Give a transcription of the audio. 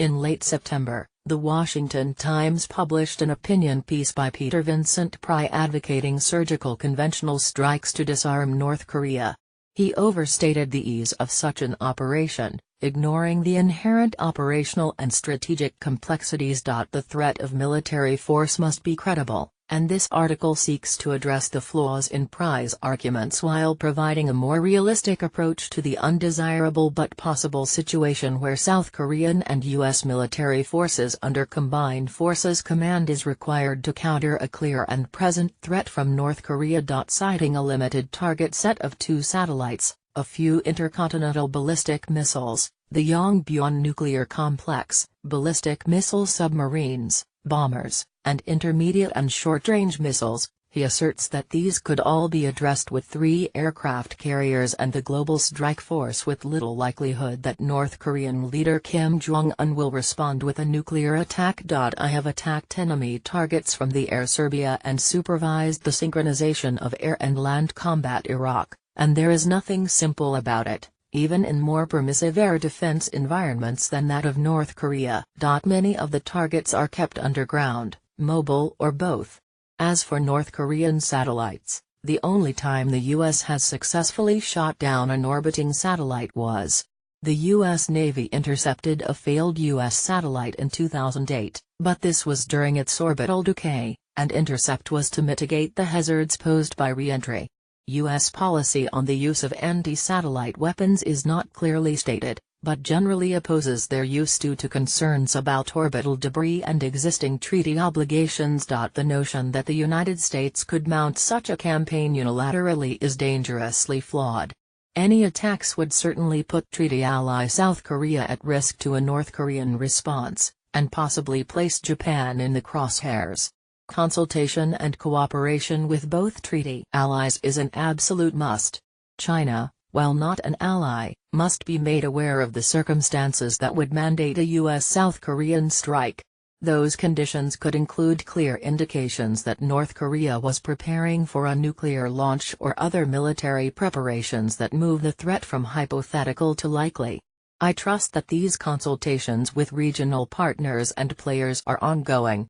In late September, The Washington Times published an opinion piece by Peter Vincent Pry advocating surgical conventional strikes to disarm North Korea. He overstated the ease of such an operation, ignoring the inherent operational and strategic complexities. The threat of military force must be credible, and this article seeks to address the flaws in Pry's arguments while providing a more realistic approach to the undesirable but possible situation where South Korean and U.S. military forces under Combined Forces Command is required to counter a clear and present threat from North Korea. Citing a limited target set of 2 satellites, a few intercontinental ballistic missiles, the Yongbyon nuclear complex, ballistic missile submarines, bombers, and intermediate and short-range missiles, he asserts that these could all be addressed with 3 aircraft carriers and the global strike force, with little likelihood that North Korean leader Kim Jong-un will respond with a nuclear attack. I have attacked enemy targets from the air Serbia and supervised the synchronization of air and land combat Iraq, and there is nothing simple about it, even in more permissive air defense environments than that of North Korea. Many of the targets are kept underground, mobile or both. As for North Korean satellites, the only time the U.S. has successfully shot down an orbiting satellite was. The U.S. Navy intercepted a failed U.S. satellite in 2008, but this was during its orbital decay, and intercept was to mitigate the hazards posed by re-entry. U.S. policy on the use of anti-satellite weapons is not clearly stated, but generally opposes their use due to concerns about orbital debris and existing treaty obligations. The notion that the United States could mount such a campaign unilaterally is dangerously flawed. Any attacks would certainly put treaty ally South Korea at risk to a North Korean response, and possibly place Japan in the crosshairs. Consultation and cooperation with both treaty allies is an absolute must. China, while not an ally, must be made aware of the circumstances that would mandate a U.S.-South Korean strike. Those conditions could include clear indications that North Korea was preparing for a nuclear launch or other military preparations that move the threat from hypothetical to likely. I trust that these consultations with regional partners and players are ongoing,